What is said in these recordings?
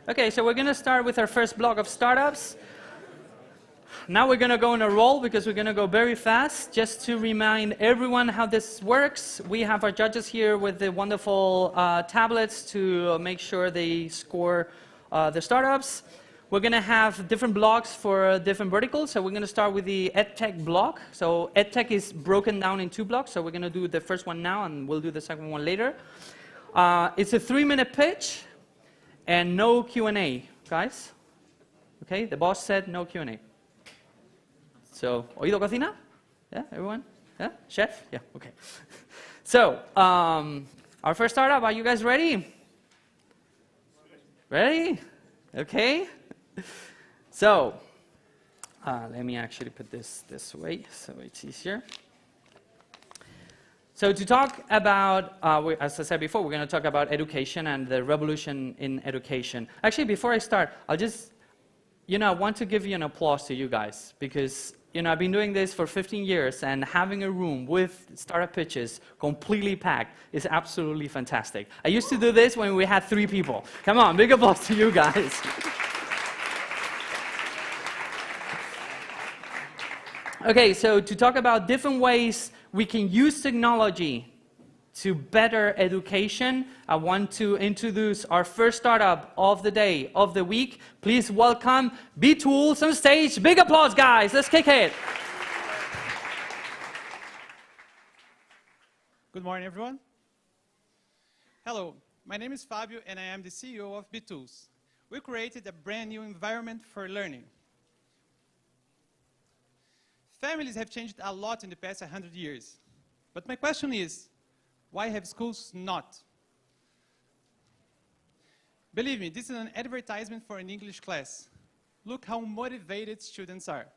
Okay, so we're going to start with our first block of startups. Now we're going to go on a roll because we're going to go very fast. Just to remind everyone how this works, we have our judges here with the wonderful tablets to make sure they score the startups. We're going to have different blocks for different verticals. So we're going to start with the EdTech block. So EdTech is broken down in two blocks. So we're going to do the first one now, and we'll do the second one later. It's a 3-minute pitch and no Q&A, guys. Okay, the boss said no Q&A. So, oído cocina? Yeah, everyone? Yeah, chef? Yeah, okay. So, our first startup, are you guys ready? Ready? Okay. So, let me actually put this way so it's easier. So to talk about, as I said before, we're going to talk about education and the revolution in education. Actually, before I start, I'll just, I want to give you an applause to you guys because, I've been doing this for 15 years and having a room with startup pitches completely packed is absolutely fantastic. I used to do this when we had 3 people. Come on, big applause to you guys. Okay, so to talk about different ways we can use technology to better education, I want to introduce our first startup of the day, of the week. Please welcome B-Tools on stage. Big applause, guys. Let's kick it. Good morning, everyone. Hello, my name is Fabio, and I am the CEO of B-Tools. We created a brand new environment for learning. Families have changed a lot in the past 100 years. But my question is, why have schools not? Believe me, this is an advertisement for an English class. Look how motivated students are.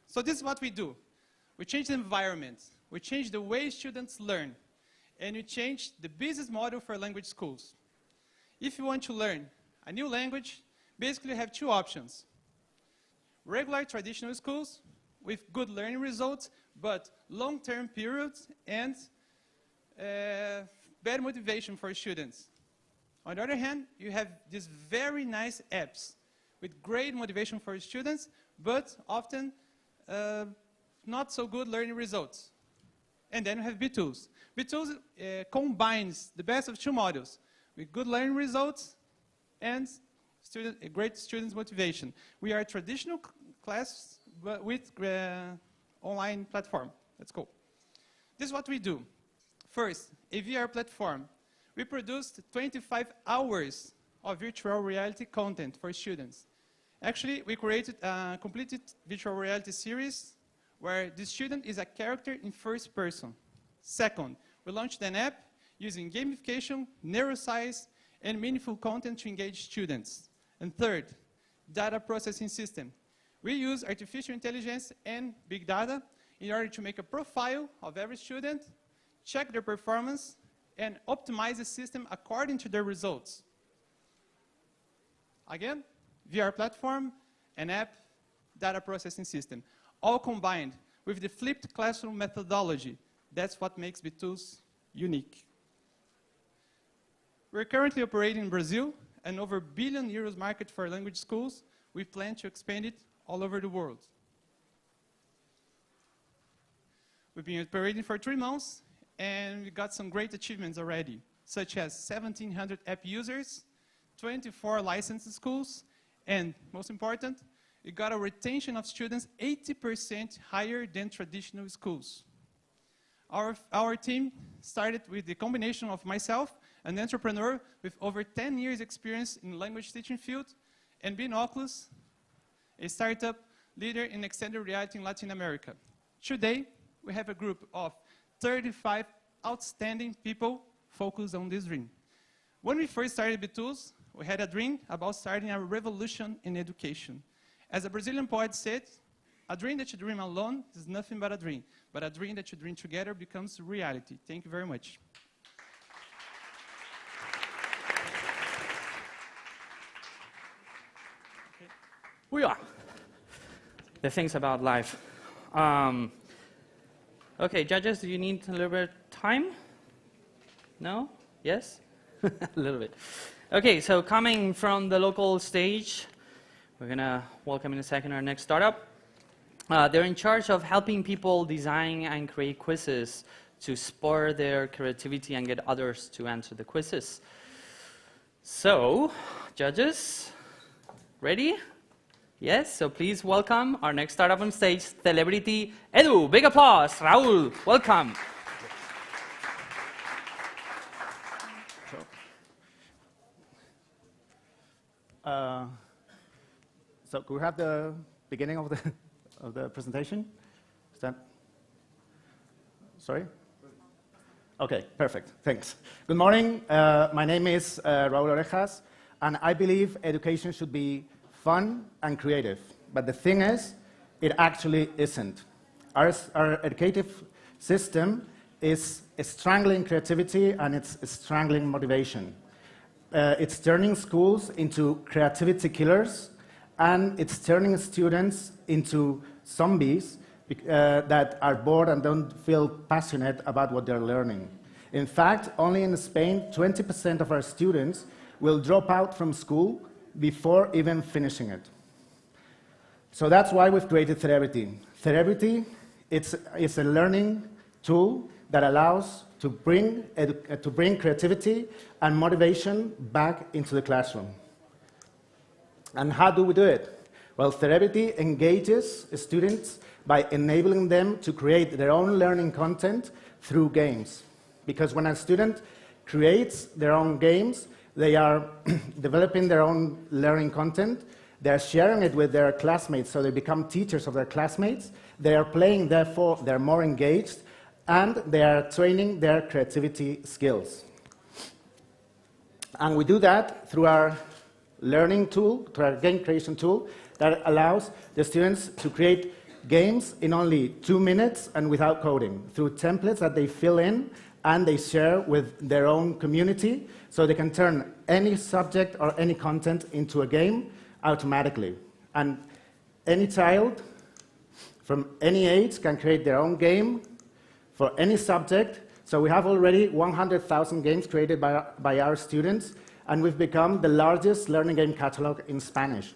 So this is what we do. We change the environment. We change the way students learn. And we change the business model for language schools. If you want to learn a new language, basically you have 2 options. Regular traditional schools with good learning results, but long-term periods and bad motivation for students. On the other hand, you have these very nice apps with great motivation for students, but often not so good learning results. And then you have B-Tools. B-Tools combines the best of 2 models with good learning results and great students' motivation. We are a traditional class but with online platform. Let's go. This is what we do. First, a VR platform. We produced 25 hours of virtual reality content for students. Actually, we created a completed virtual reality series where the student is a character in first person. Second, we launched an app using gamification, neuroscience, and meaningful content to engage students. And third, data processing system. We use artificial intelligence and big data in order to make a profile of every student, check their performance, and optimize the system according to their results. Again, VR platform, an app, data processing system, all combined with the flipped classroom methodology. That's what makes B-Tools unique. We're currently operating in Brazil, an over €1 billion market for language schools. We plan to expand it all over the world. We've been operating for 3 months, and we got some great achievements already, such as 1,700 app users, 24 licensed schools, and most important, we got a retention of students 80% higher than traditional schools. Our team started with the combination of myself, an entrepreneur with over 10 years experience in language teaching field, and Binoculus, a startup leader in extended reality in Latin America. Today, we have a group of 35 outstanding people focused on this dream. When we first started B-Tools, we had a dream about starting a revolution in education. As a Brazilian poet said, a dream that you dream alone is nothing but a dream that you dream together becomes reality. Thank you very much. We are. The things about life. Okay, judges, do you need a little bit of time? No? Yes? A little bit. Okay, so coming from the local stage, we're going to welcome in a second our next startup. They're in charge of helping people design and create quizzes to spur their creativity and get others to answer the quizzes. So, judges, ready? Yes, so please welcome our next startup on stage, Celebrity Edu. Big applause. Raúl, welcome. So could we have the beginning of the presentation? Is that? Sorry? Okay, perfect. Thanks. Good morning. My name is Raúl Orejas, and I believe education should be fun and creative. But the thing is, it actually isn't. Our educative system is strangling creativity and it's strangling motivation. It's turning schools into creativity killers, and it's turning students into zombies that are bored and don't feel passionate about what they're learning. In fact, only in Spain, 20% of our students will drop out from school before even finishing it. So that's why we've created Celebrity. Celebrity is a learning tool that allows to bring creativity and motivation back into the classroom. And how do we do it? Well, Celebrity engages students by enabling them to create their own learning content through games. Because when a student creates their own games, they are developing their own learning content, they are sharing it with their classmates, so they become teachers of their classmates, they are playing, therefore they're more engaged, and they are training their creativity skills. And we do that through our learning tool, through our game creation tool, that allows the students to create games in only 2 minutes and without coding, through templates that they fill in and they share with their own community, so they can turn any subject or any content into a game automatically. And any child from any age can create their own game for any subject. So we have already 100,000 games created by our students, and we've become the largest learning game catalog in Spanish.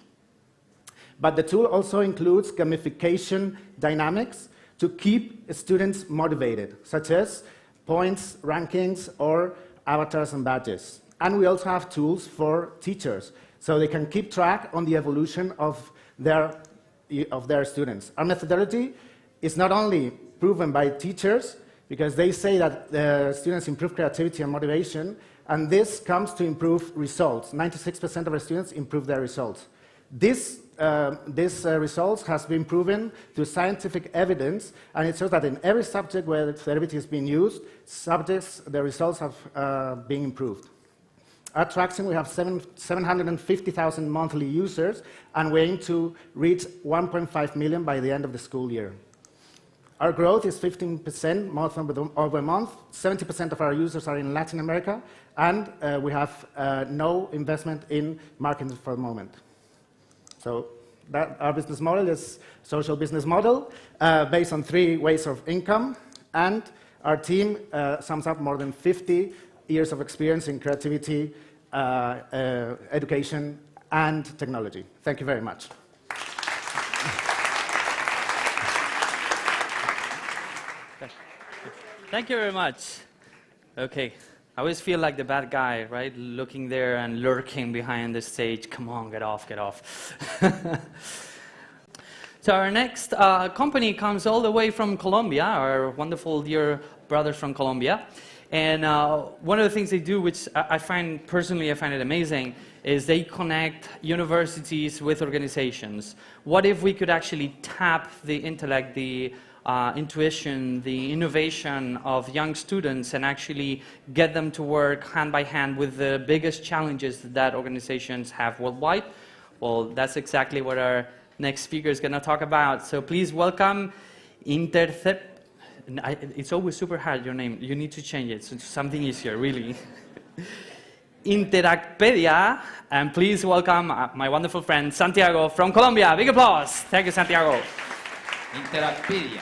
But the tool also includes gamification dynamics to keep students motivated, such as points, rankings, or avatars and badges. And we also have tools for teachers, so they can keep track on the evolution of their students. Our methodology is not only proven by teachers, because they say that the students improve creativity and motivation, and this comes to improve results. 96% of our students improve their results. This results has been proven through scientific evidence, and it shows that in every subject where Celebrity is being used, the results have been improved. At Traction, we have 750,000 monthly users, and we aim to reach 1.5 million by the end of the school year. Our growth is 15% month over month. 70% of our users are in Latin America, and we have no investment in marketing for the moment. So our business model is a social business model based on 3 ways of income, and our team sums up more than 50 years of experience in creativity, education, and technology. Thank you very much. Thank you very much. Okay, I always feel like the bad guy, right? Looking there and lurking behind the stage. Come on, get off, get off. So our next company comes all the way from Colombia, our wonderful dear brothers from Colombia. And one of the things they do, which I find it amazing, is they connect universities with organizations. What if we could actually tap the intellect, the intuition, the innovation of young students and actually get them to work hand by hand with the biggest challenges that organizations have worldwide? Well, that's exactly what our next speaker is going to talk about. So please welcome it's always super hard, your name. You need to change it to something easier, really. Interactpedia, and please welcome my wonderful friend Santiago from Colombia. Big applause. Thank you, Santiago. Interactpedia.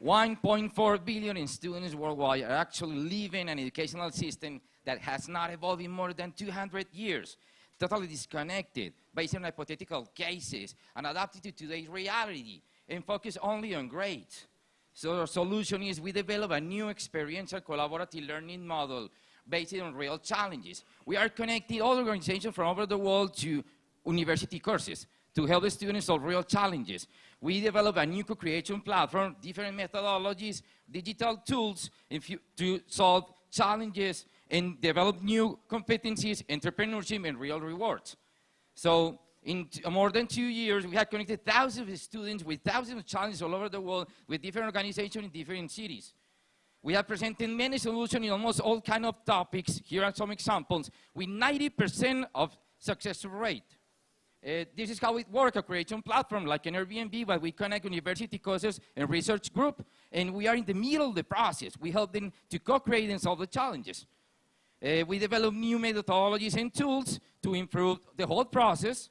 1.4 billion students worldwide are actually living an educational system that has not evolved in more than 200 years, totally disconnected, based on hypothetical cases, and adapted to today's reality, and focus only on grades. So our solution is we develop a new experiential collaborative learning model based on real challenges. We are connecting all organizations from over the world to university courses to help the students solve real challenges. We develop a new co-creation platform, different methodologies, digital tools to solve challenges and develop new competencies, entrepreneurship, and real rewards. So in more than 2 years, we have connected thousands of students with thousands of challenges all over the world with different organizations in different cities. We have presented many solutions in almost all kinds of topics. Here are some examples with 90% of success rate. This is how it works, a creation platform like an Airbnb, but we connect university courses and research group, and we are in the middle of the process. We help them to co-create and solve the challenges. We develop new methodologies and tools to improve the whole process.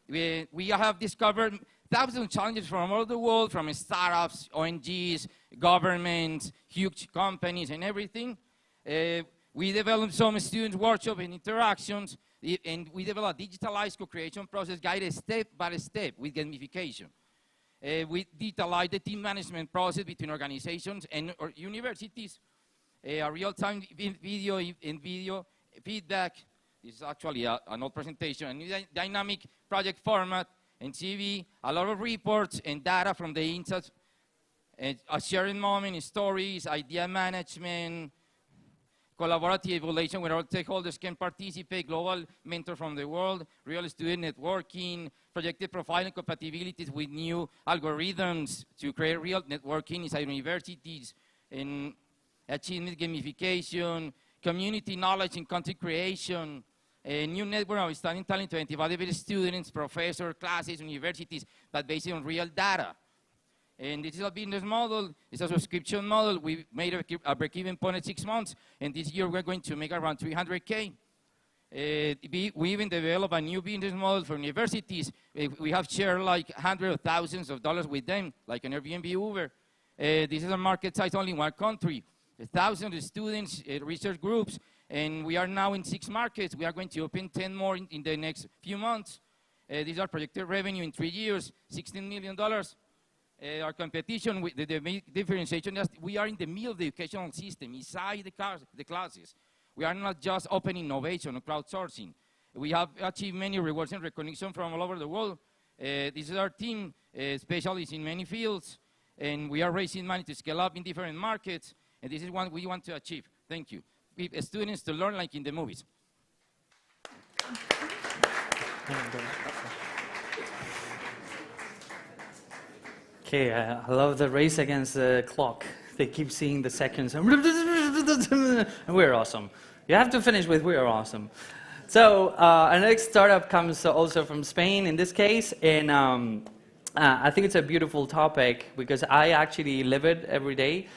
We have discovered thousands of challenges from all over the world, from startups, ONGs, governments, huge companies, and everything. We developed some student workshops and interactions, and we developed a digitalized co-creation process guided step by step with gamification. We digitalized the team management process between organizations and universities. A real-time video and video feedback. This is actually an old presentation. A new dynamic project format and CV. A lot of reports and data from the insights. A sharing moment, stories, idea management, collaborative evaluation where all stakeholders can participate, global mentor from the world, real student networking, projected profiling compatibilities with new algorithms to create real networking inside universities, and achievement gamification, community knowledge and content creation, a new network of outstanding talent to identify students, professors, classes, universities, but based on real data. And this is a business model. It's a subscription model. We made a break-even point at 6 months, and this year we're going to make around 300K. We even developed a new business model for universities. We have shared like hundreds of thousands of dollars with them, like an Airbnb, Uber. This is a market size only in one country. Thousands of students, research groups, and we are now in 6 markets. We are going to open 10 more in the next few months. These are projected revenue in 3 years, $16 million. Our competition, with the differentiation is we are in the middle of the educational system, inside the classes. We are not just open innovation or crowdsourcing. We have achieved many rewards and recognition from all over the world. This is our team, specialists in many fields, and we are raising money to scale up in different markets, and this is what we want to achieve. Thank you. Students to learn like in the movies. Okay, I love the race against the clock. They keep seeing the seconds, and we're awesome. You have to finish with "we're awesome." So our next startup comes also from Spain in this case, and I think it's a beautiful topic because I actually live it every day,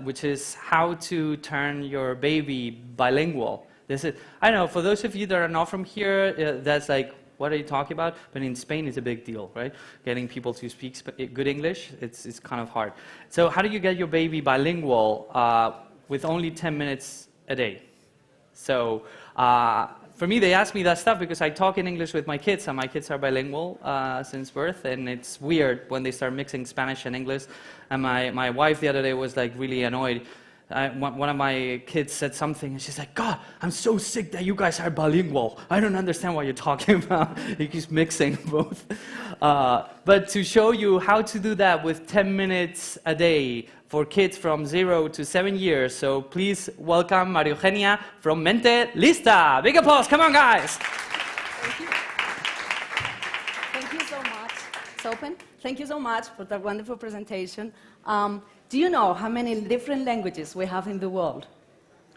which is how to turn your baby bilingual. This is, I know, for those of you that are not from here, that's like, what are you talking about? But in Spain, it's a big deal, right? Getting people to speak good English, it's kind of hard. So how do you get your baby bilingual with only 10 minutes a day? So for me, they ask me that stuff because I talk in English with my kids, and my kids are bilingual since birth, and it's weird when they start mixing Spanish and English. And my wife the other day was like really annoyed. One of my kids said something, and she's like, "God, I'm so sick that you guys are bilingual. I don't understand what you're talking about." He keeps mixing both. But to show you how to do that with 10 minutes a day for kids from 0 to 7 years, so please welcome María Eugenia from Mente Lista. Big applause, come on guys. Thank you. Thank you so much, Sopen. Thank you so much for that wonderful presentation. Do you know how many different languages we have in the world?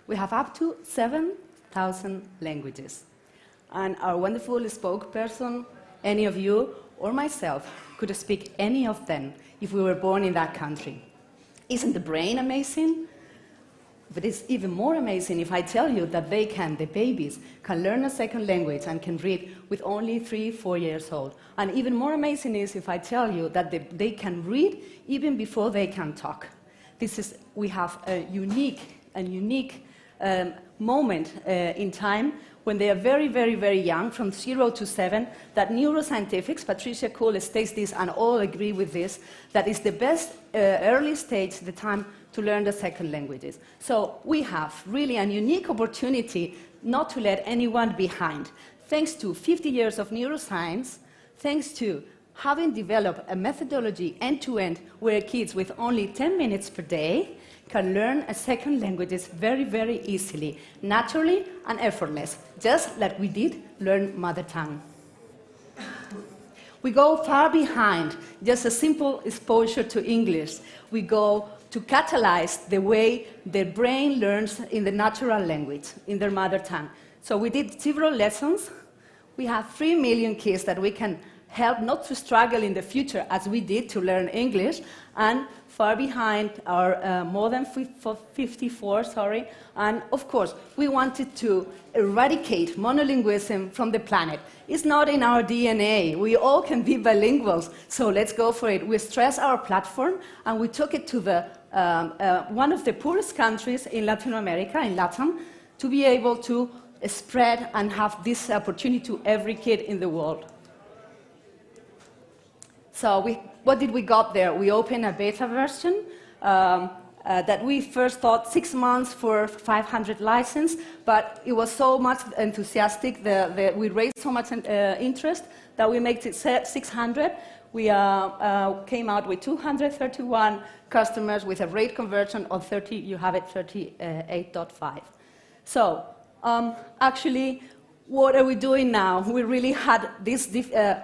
We have up to 7,000 languages. And our wonderful spokesperson, any of you or myself, could speak any of them if we were born in that country. Isn't the brain amazing? But it's even more amazing if I tell you that the babies can learn a second language and can read with only 3, 4 years old. And even more amazing is if I tell you that they can read even before they can talk. We have a unique moment in time when they are very, very, very young, from 0 to 7, that neuroscientifics, Patricia Kuhl states this and all agree with this, that is the best early stage, the time to learn the second languages. So we have really a unique opportunity not to let anyone behind. Thanks to 50 years of neuroscience, thanks to having developed a methodology end-to-end where kids with only 10 minutes per day can learn a second language very, very easily, naturally and effortless, just like we did learn mother tongue. We go far behind just a simple exposure to English. We go to catalyze the way the brain learns in the natural language, in their mother tongue. So we did several lessons. We have 3 million kids that we can help not to struggle in the future as we did to learn English, and far behind are more than 54, and of course we wanted to eradicate monolingualism from the planet. It's not in our DNA, we all can be bilinguals, so let's go for it. We stress our platform and we took it to one of the poorest countries in Latin America, in Latam, to be able to spread and have this opportunity to every kid in the world. So what did we got there? We opened a beta version that we first thought 6 months for 500 license, but it was so much enthusiastic, we raised so much interest that we made it 600. We came out with 231 customers with a rate conversion of 38.5. So actually, what are we doing now? We really had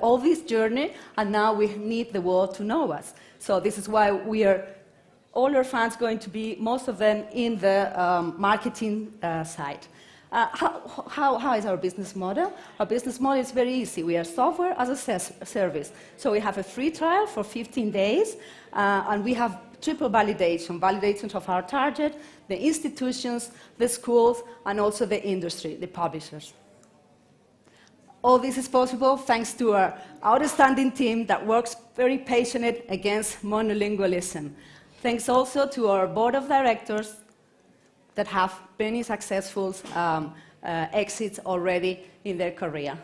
all this journey, and now we need the world to know us. So this is why all our fans going to be, most of them, in the marketing side. How is our business model? Our business model is very easy. We are software as a service. So we have a free trial for 15 days, and we have triple validations of our target, the institutions, the schools, and also the industry, the publishers. All this is possible thanks to our outstanding team that works very passionate against monolingualism. Thanks also to our board of directors that have many successful exits already in their career.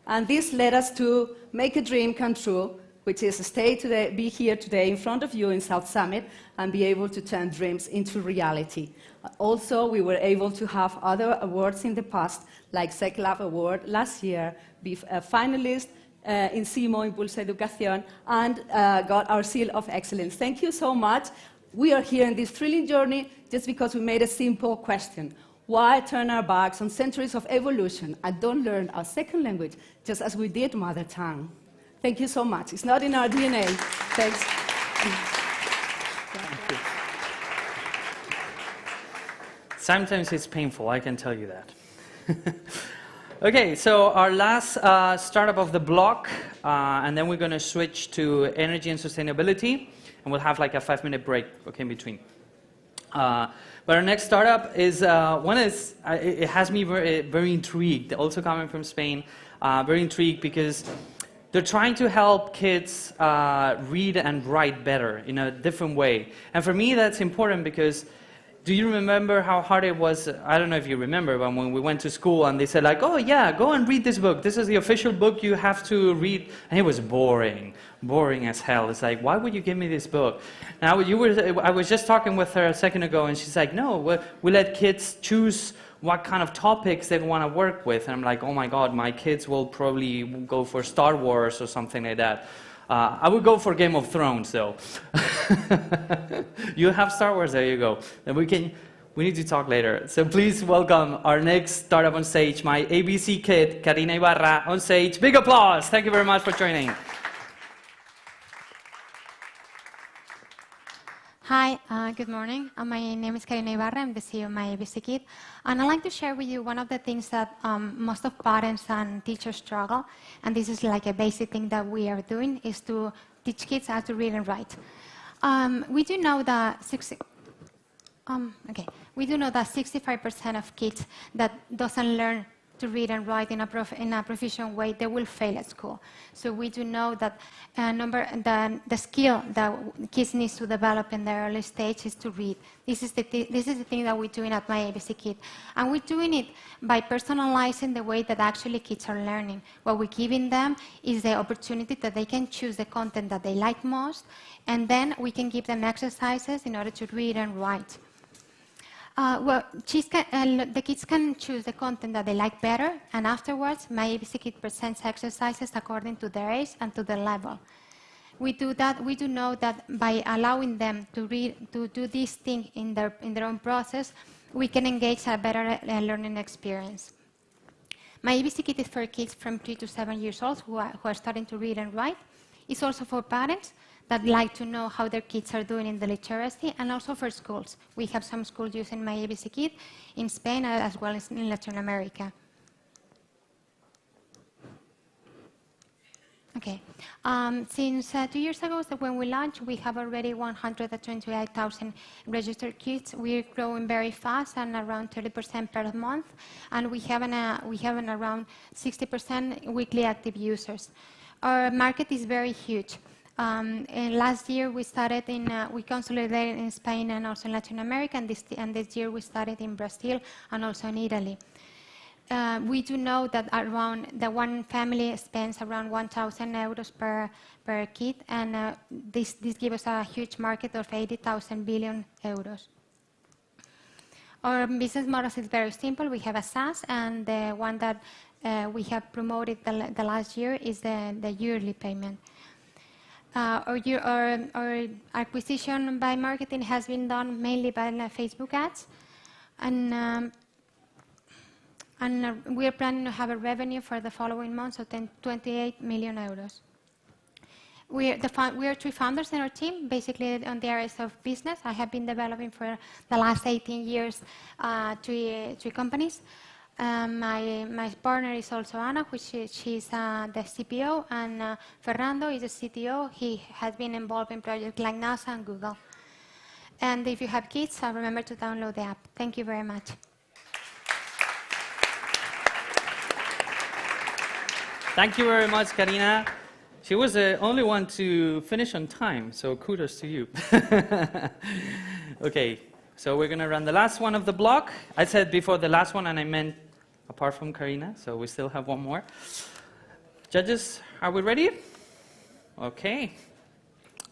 And this led us to make a dream come true, which is to be here today in front of you in South Summit and be able to turn dreams into reality. Also, we were able to have other awards in the past, like SecLab Award last year, be a finalist in CIMO Impulsa Educación, and got our seal of excellence. Thank you so much. We are here in this thrilling journey just because we made a simple question. Why turn our backs on centuries of evolution and don't learn our second language, just as we did mother tongue? Thank you so much. It's not in our DNA. Thanks. Sometimes it's painful, I can tell you that. Okay, so our last startup of the block, and then we're going to switch to energy and sustainability, and we'll have like a 5-minute break, okay, in between. But our next startup is, it has me very intrigued, also coming from Spain, very intrigued because they're trying to help kids read and write better in a different way. And for me, that's important because do you remember how hard it was? I don't know if you remember, but when we went to school and they said like, oh yeah, go and read this book. This is the official book you have to read. And it was boring as hell. It's like, why would you give me this book? Now, I was just talking with her a second ago and she's like, no, we let kids choose what kind of topics they want to work with. And I'm like, oh my God, my kids will probably go for Star Wars or something like that. I would go for Game of Thrones, though. You have Star Wars, there you go. Then we need to talk later. So please welcome our next startup on stage, my ABC kid, Karina Ibarra, on stage. Big applause. Thank you very much for joining. Hi, good morning. My name is Karina Ibarra. I'm the CEO of my ABC Kid. And I'd like to share with you one of the things that most of parents and teachers struggle, and this is like a basic thing that we are doing, is to teach kids how to read and write. We do know that Okay, we do know that 65% of kids that doesn't learn to read and write in a proficient way, they will fail at school. So we do know that the skill that kids need to develop in the early stage is to read. This is the thing that we're doing at My ABC Kid. And we're doing it by personalizing the way that actually kids are learning. What we're giving them is the opportunity that they can choose the content that they like most, and then we can give them exercises in order to read and write. The kids can choose the content that they like better, and afterwards, My ABC Kid presents exercises according to their age and to their level. We do know that by allowing them to do this thing in their own process, we can engage a better learning experience. My ABC Kid is for kids from 3 to 7 years old who are starting to read and write. It's also for parents that like to know how their kids are doing in the literacy, and also for schools. We have some schools using My ABC Kid in Spain as well as in Latin America. Okay. Since 2 years ago, so when we launched, we have already 128,000 registered kids. We're growing very fast and around 30% per month, and we have around 60% weekly active users. Our market is very huge. Last year we started we consolidated in Spain and also in Latin America, and this year we started in Brazil and also in Italy. We do know that one family spends around 1,000 euros per kid, and this gives us a huge market of 80,000 billion euros. Our business model is very simple. We have a SaaS, and the one that we have promoted the last year is the yearly payment. Our acquisition by marketing has been done mainly by Facebook ads, and we are planning to have a revenue for the following months of 28 million euros. We are 3 founders in our team, basically on the areas of business. I have been developing for the last 18 years 3 companies. My partner is also Ana, she's the CPO, and Fernando is the CTO. He has been involved in projects like NASA and Google. And if you have kids, remember to download the app. Thank you very much. Thank you very much, Karina. She was the only one to finish on time, so kudos to you. Okay, so we're going to run the last one of the block. I said before the last one, and I meant apart from Karina, so we still have one more. Judges, are we ready? Okay.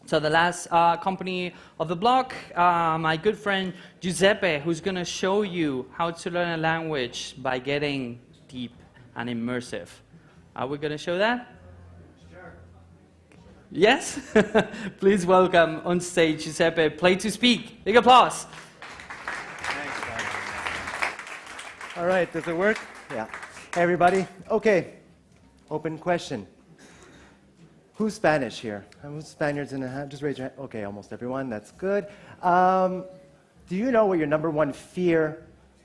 So the last company of the block, my good friend Giuseppe, who's going to show you how to learn a language by getting deep and immersive. Are we going to show that? Sure. Yes? Please welcome on stage Giuseppe, Play to Speak. Big applause. All right, does it work? Yeah. Hey, everybody. Okay, open question. Who's Spanish here? Who's Spaniards in the hand? Just raise your hand. Okay, almost everyone. That's good. Do you know what your #1 fear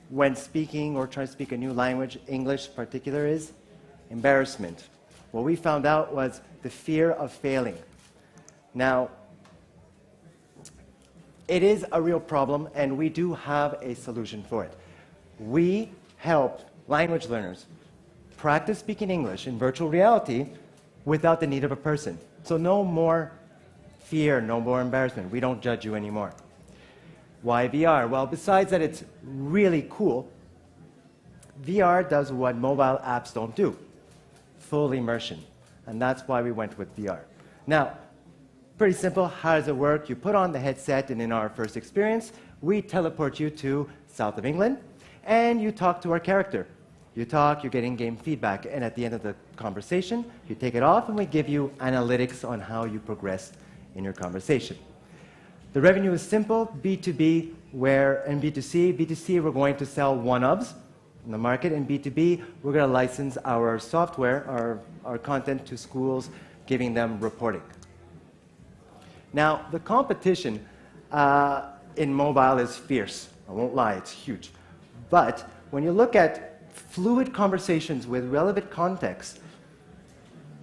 when speaking or trying to speak a new language, English in particular, is? Embarrassment. What we found out was the fear of failing. Now, it is a real problem, and we do have a solution for it. We help language learners practice speaking English in virtual reality without the need of a person. So no more fear, no more embarrassment. We don't judge you anymore. Why VR? Well, besides that it's really cool, VR does what mobile apps don't do. Full immersion. And that's why we went with VR. Now, pretty simple. How does it work? You put on the headset, and in our first experience, we teleport you to south of England, and you talk to our character. You talk, you're getting game feedback, and at the end of the conversation, you take it off, and we give you analytics on how you progress in your conversation. The revenue is simple, B2B, and B2C. B2C, we're going to sell one-ofs in the market, and B2B, we're going to license our software, our content to schools, giving them reporting. Now, the competition in mobile is fierce. I won't lie, it's huge. But when you look at fluid conversations with relevant context,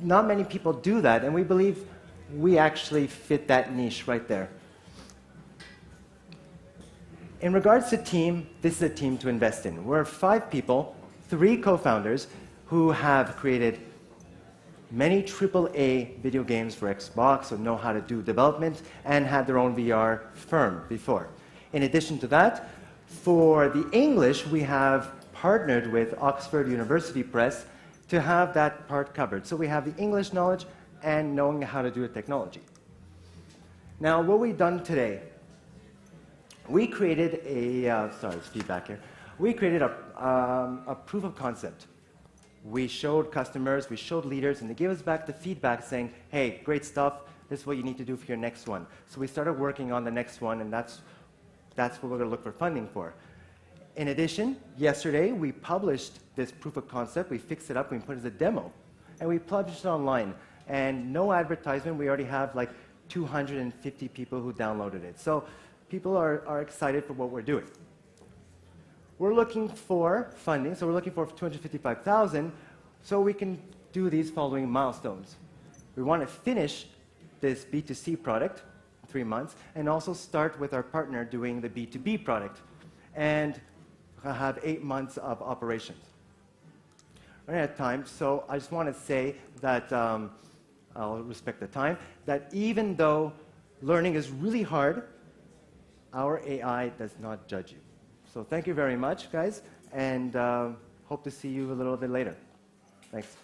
not many people do that, and we believe we actually fit that niche right there. In regards to team, this is a team to invest in. We're 5 people, 3 co-founders, who have created many AAA video games for Xbox, or know how to do development, and had their own VR firm before. In addition to that, for the English, we have partnered with Oxford University Press to have that part covered. So we have the English knowledge and knowing how to do a technology. Now, what we've done today, we created a, sorry, there's feedback here. We created a proof of concept. We showed customers, we showed leaders, and they gave us back the feedback saying, hey, great stuff, this is what you need to do for your next one. So we started working on the next one, and that's what we're going to look for funding for. In addition, yesterday we published this proof of concept, we fixed it up, we put it as a demo, and we published it online. And no advertisement, we already have like 250 people who downloaded it. So people are excited for what we're doing. We're looking for funding, so we're looking for 255,000, so we can do these following milestones. We want to finish this B2C product in 3 months, and also start with our partner doing the B2B product, and have 8 months of operations. We're out of time, so I just want to say that, I'll respect the time, that even though learning is really hard, our AI does not judge you. So thank you very much, guys, and hope to see you a little bit later. Thanks.